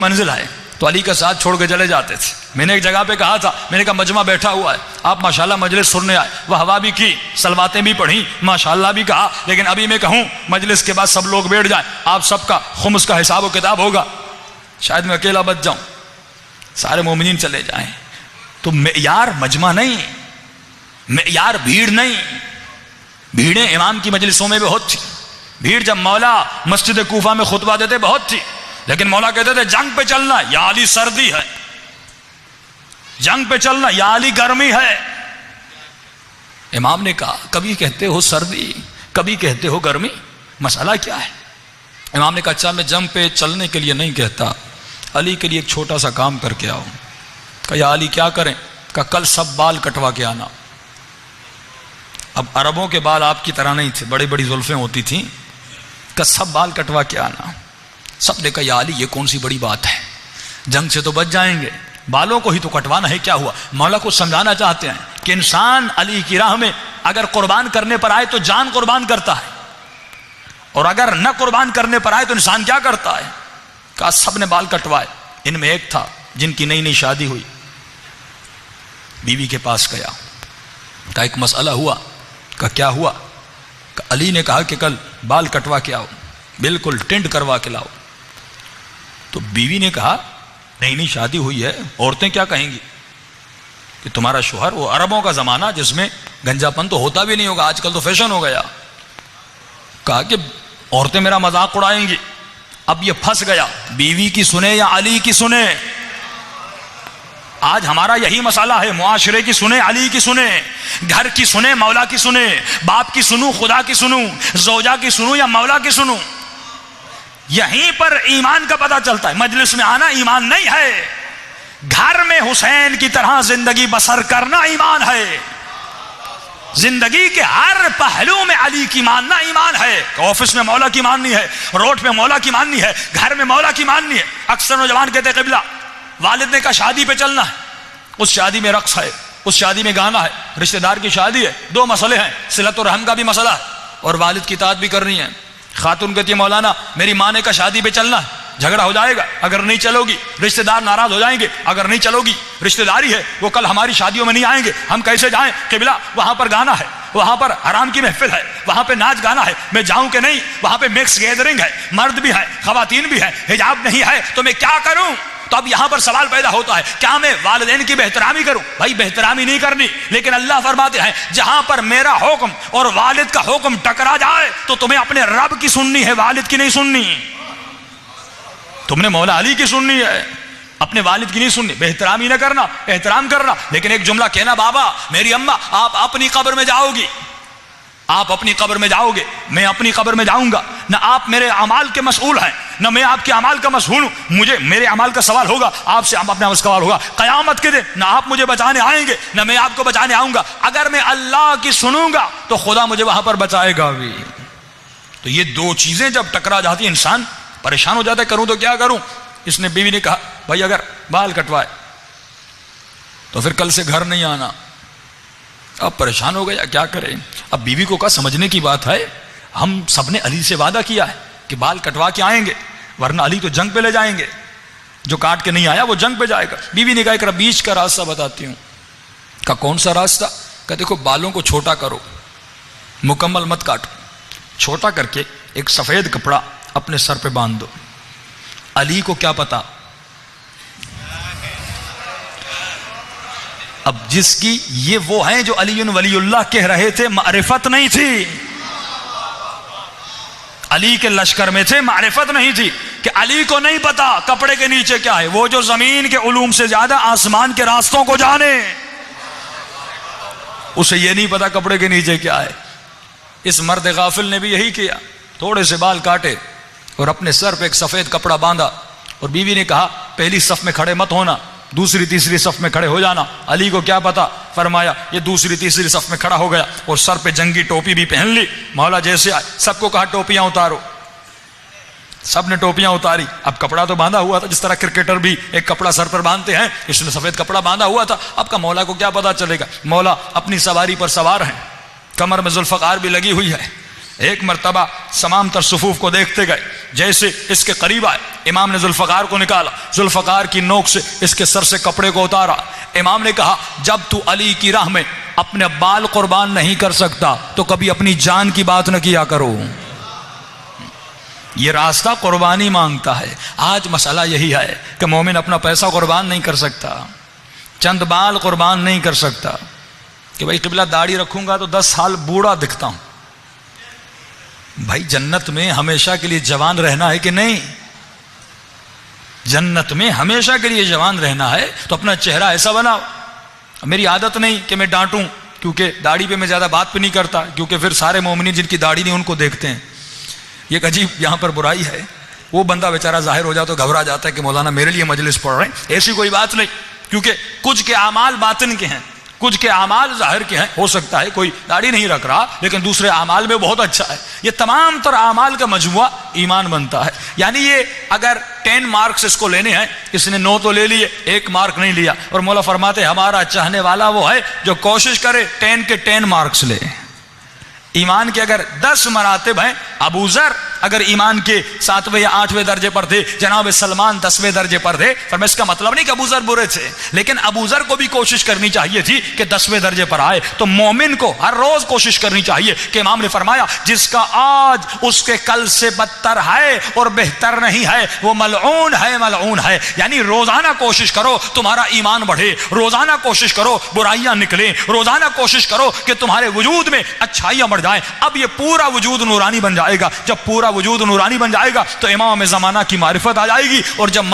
منزل آئے تو علی کا ساتھ چھوڑ کے چلے جاتے تھے. میں نے ایک جگہ پہ کہا تھا, میں نے کہا مجمع بیٹھا ہوا ہے, آپ ماشاءاللہ مجلس سننے آئے, وہ ہوا بھی کی, سلواتیں بھی پڑھی, ماشاءاللہ بھی کہا, لیکن ابھی میں کہوں مجلس کے بعد سب لوگ بیٹھ جائیں, آپ سب کا خمس کا حساب و کتاب ہوگا, شاید میں اکیلا بچ جاؤں, سارے مومنین چلے جائیں. تو معیار مجمع نہیں, معیار بھیڑ نہیں. بھیڑیں امام کی مجلسوں میں بہت تھی, بھیڑ جب مولا مسجد کوفہ میں خطبہ دیتے بہت تھی, لیکن مولا کہتے تھے جنگ پہ چلنا یا علی سردی ہے, جنگ پہ چلنا یا علی گرمی ہے. امام نے کہا کبھی کہتے ہو سردی, کبھی کہتے ہو گرمی, مسئلہ کیا ہے؟ امام نے کہا اچھا میں جنگ پہ چلنے کے لیے نہیں کہتا, علی کے لیے ایک چھوٹا سا کام کر کے آؤں. کہا یا علی کیا کریں؟ کہا کل سب بال کٹوا کے آنا. اب عربوں کے بال آپ کی طرح نہیں تھے, بڑی بڑی زلفیں ہوتی تھیں. کہا سب بال کٹوا کے آنا. سب نے کہا یا علی یہ کون سی بڑی بات ہے, جنگ سے تو بچ جائیں گے, بالوں کو ہی تو کٹوانا ہے, کیا ہوا؟ مولا کو سمجھانا چاہتے ہیں کہ انسان علی کی راہ میں اگر قربان کرنے پر آئے تو جان قربان کرتا ہے, اور اگر نہ قربان کرنے پر آئے تو انسان کیا کرتا ہے. کہا سب نے بال کٹوائے. ان میں ایک تھا جن کی نئی نئی شادی ہوئی, بیوی کے پاس گیا, کہا ایک مسئلہ ہوا. کہا کیا ہوا؟ کہ علی نے کہا کہ کل بال کٹوا کے آؤ, بالکل ٹینڈ کروا کے لاؤ. تو بیوی نے کہا نئی نئی شادی ہوئی ہے, عورتیں کیا کہیں گی کہ تمہارا شوہر, وہ عربوں کا زمانہ جس میں گنجا پن تو ہوتا بھی نہیں ہوگا, آج کل تو فیشن ہو گیا. کہا کہ عورتیں میرا مذاق اڑائیں گی. اب یہ پھنس گیا, بیوی کی سنے یا علی کی سنے. آج ہمارا یہی مسئلہ ہے, معاشرے کی سنے علی کی سنے, گھر کی سنے مولا کی سنے, باپ کی سنوں خدا کی سنوں, زوجہ کی سنوں یا مولا کی سنوں. یہیں پر ایمان کا پتہ چلتا ہے. مجلس میں آنا ایمان نہیں ہے, گھر میں حسین کی طرح زندگی بسر کرنا ایمان ہے. زندگی کے ہر پہلو میں علی کی ماننا ایمان ہے. آفس میں مولا کی ماننی ہے, روڈ پہ مولا کی ماننی ہے, گھر میں مولا کی ماننی ہے. اکثر نوجوان کہتے ہیں قبلہ, والد نے کہا شادی پہ چلنا ہے, اس شادی میں رقص ہے, اس شادی میں گانا ہے, رشتہ دار کی شادی ہے, دو مسئلے ہیں, صلت و رحم کا بھی مسئلہ ہے اور والد کی اطاعت بھی کرنی ہے. خاتون کہتی ہے مولانا میری ماں نے کہا شادی پہ چلنا ہے, جھگڑا ہو جائے گا اگر نہیں چلو گی, رشتہ دار ناراض ہو جائیں گے اگر نہیں چلو گی, رشتہ داری ہے وہ کل ہماری شادیوں میں نہیں آئیں گے, ہم کیسے جائیں؟ قبلہ وہاں پر گانا ہے, وہاں پر حرام کی محفل ہے, وہاں پہ ناچ گانا ہے, میں جاؤں کہ نہیں؟ وہاں پہ مکس گیدرنگ ہے, مرد بھی ہے خواتین بھی ہے, حجاب نہیں ہے تو میں کیا کروں؟ تو اب یہاں پر سوال پیدا ہوتا ہے کیا میں والدین کی بہترامی کروں؟ بھائی بہترامی نہیں کرنی, لیکن اللہ فرماتے ہیں جہاں پر میرا حکم اور والد کا حکم ٹکرا جائے تو تمہیں اپنے رب کی سننی ہے, والد کی نہیں سننی. تم نے مولا علی کی سننی ہے, اپنے والد کی نہیں سننی. بہترامی نہ کرنا, احترام کرنا, لیکن ایک جملہ کہنا بابا میری اماں آپ اپنی قبر میں جاؤ گی, آپ اپنی قبر میں جاؤ گے, میں اپنی قبر میں جاؤں گا, نہ آپ میرے اعمال کے مسئول ہیں نہ میں آپ کے اعمال کا مسئول ہوں. مجھے میرے اعمال کا سوال ہوگا, آپ سے اپنا سوال ہوگا قیامت کے دن, نہ آپ مجھے بچانے آئیں گے نہ میں آپ کو بچانے آؤں گا. اگر میں اللہ کی سنوں گا تو خدا مجھے وہاں پر بچائے گا بھی. تو یہ دو چیزیں جب ٹکرا جاتی انسان پریشان ہو جاتا ہے, کروں تو کیا کروں. اس نے بیوی نے کہا بھائی اگر بال کٹوائے تو پھر کل سے گھر نہیں آنا. اب پریشان ہو گیا کیا کرے. اب بیوی کو کہا سمجھنے کی بات ہے, ہم سب نے علی سے وعدہ کیا ہے کہ بال کٹوا کے آئیں گے, ورنہ علی تو جنگ پہ لے جائیں گے, جو کاٹ کے نہیں آیا وہ جنگ پہ جائے گا. بیوی نے کہا ایک بیچ کا راستہ بتاتی ہوں. کہا کون سا راستہ؟ کہا دیکھو بالوں کو چھوٹا کرو, مکمل مت کاٹو, چھوٹا کر کے ایک سفید کپڑا اپنے سر پہ باندھ دو. علی کو کیا پتا, اب جس کی یہ وہ ہیں جو علی ولی اللہ کہہ رہے تھے, معرفت نہیں تھی. علی کے لشکر میں تھے, معرفت نہیں تھی کہ علی کو نہیں پتا کپڑے کے نیچے کیا ہے. وہ جو زمین کے علوم سے زیادہ آسمان کے راستوں کو جانے, اسے یہ نہیں پتا کپڑے کے نیچے کیا ہے. اس مرد غافل نے بھی یہی کیا, تھوڑے سے بال کاٹے اور اپنے سر پہ ایک سفید کپڑا باندھا. اور بیوی نے کہا پہلی صف میں کھڑے مت ہونا, دوسری تیسری صف میں کھڑے ہو جانا. علی کو کیا پتا, فرمایا یہ دوسری تیسری صف میں کھڑا ہو گیا اور سر پہ جنگی ٹوپی بھی پہن لی. مولا جیسے آئے سب کو کہا ٹوپیاں اتارو, سب نے ٹوپیاں اتاری. اب کپڑا تو باندھا ہوا تھا جس طرح کرکٹر بھی ایک کپڑا سر پر باندھتے ہیں, اس نے سفید کپڑا باندھا ہوا تھا. اب کا مولا کو کیا پتا چلے گا, مولا اپنی سواری پر سوار ہیں, کمر میں ذوالفقار بھی لگی ہوئی ہے, ایک مرتبہ تمام تر صفوف کو دیکھتے گئے، جیسے اس کے قریب آئے امام نے ذوالفقار کو نکالا، ذوالفقار کی نوک سے اس کے سر سے کپڑے کو اتارا۔ امام نے کہا جب تو علی کی راہ میں اپنے بال قربان نہیں کر سکتا تو کبھی اپنی جان کی بات نہ کیا کرو۔ یہ راستہ قربانی مانگتا ہے۔ آج مسئلہ یہی ہے کہ مومن اپنا پیسہ قربان نہیں کر سکتا، چند بال قربان نہیں کر سکتا کہ بھائی قبلہ داڑھی رکھوں گا تو 10 سال بوڑھا دکھتا ہوں۔ بھائی جنت میں ہمیشہ کے لیے جوان رہنا ہے کہ نہیں؟ جنت میں ہمیشہ کے لیے جوان رہنا ہے تو اپنا چہرہ ایسا بناؤ۔ میری عادت نہیں کہ میں ڈانٹوں، کیونکہ داڑھی پہ میں زیادہ بات پہ نہیں کرتا، کیونکہ پھر سارے مومنین جن کی داڑھی نہیں ان کو دیکھتے ہیں۔ یہ ایک عجیب یہاں پر برائی ہے، وہ بندہ بیچارہ ظاہر ہو جاتا تو گھبرا جاتا ہے کہ مولانا میرے لیے مجلس پڑھ رہے ہیں۔ ایسی کوئی بات نہیں، کیونکہ کچھ کے اعمال باطن کے ہیں، کچھ کے اعمال ظاہر کے ہیں۔ ہو سکتا ہے کوئی داڑھی نہیں رکھ رہا لیکن دوسرے اعمال میں بہت اچھا ہے۔ یہ تمام تر اعمال کا مجموعہ ایمان بنتا ہے۔ یعنی یہ اگر 10 مارکس اس کو لینے ہیں، اس نے 9 تو لے لیے، 1 مارک نہیں لیا، اور مولا فرماتے ہمارا چاہنے والا وہ ہے جو کوشش کرے 10 کے 10 مارکس لے۔ ایمان کے اگر 10 مراتب ہیں، ابو ذر اگر ایمان کے 7ویں یا 8ویں درجے پر تھے، جناب سلمان 10ویں درجے پر تھے، پر اس کا مطلب نہیں کہ ابو ذر برے تھے، لیکن ابو ذر کو بھی کوشش کرنی چاہیے تھی کہ 10ویں درجے پر آئے۔ تو مومن کو ہر روز کوشش کرنی چاہیے کہ امام نے فرمایا جس کا آج اس کے کل سے بدتر ہے اور بہتر نہیں ہے وہ ملعون ہے، ملعون ہے۔ یعنی روزانہ کوشش کرو تمہارا ایمان بڑھے، روزانہ کوشش کرو برائیاں نکلیں، روزانہ کوشش کرو کہ تمہارے وجود میں اچھائیاں بڑھ جائیں۔ اب یہ پورا وجود نورانی بن جائے گا۔ جب پورا وجود نورانی بن جائے گا تو امام زمانہ کی معرفت آ جائے گی، اور جب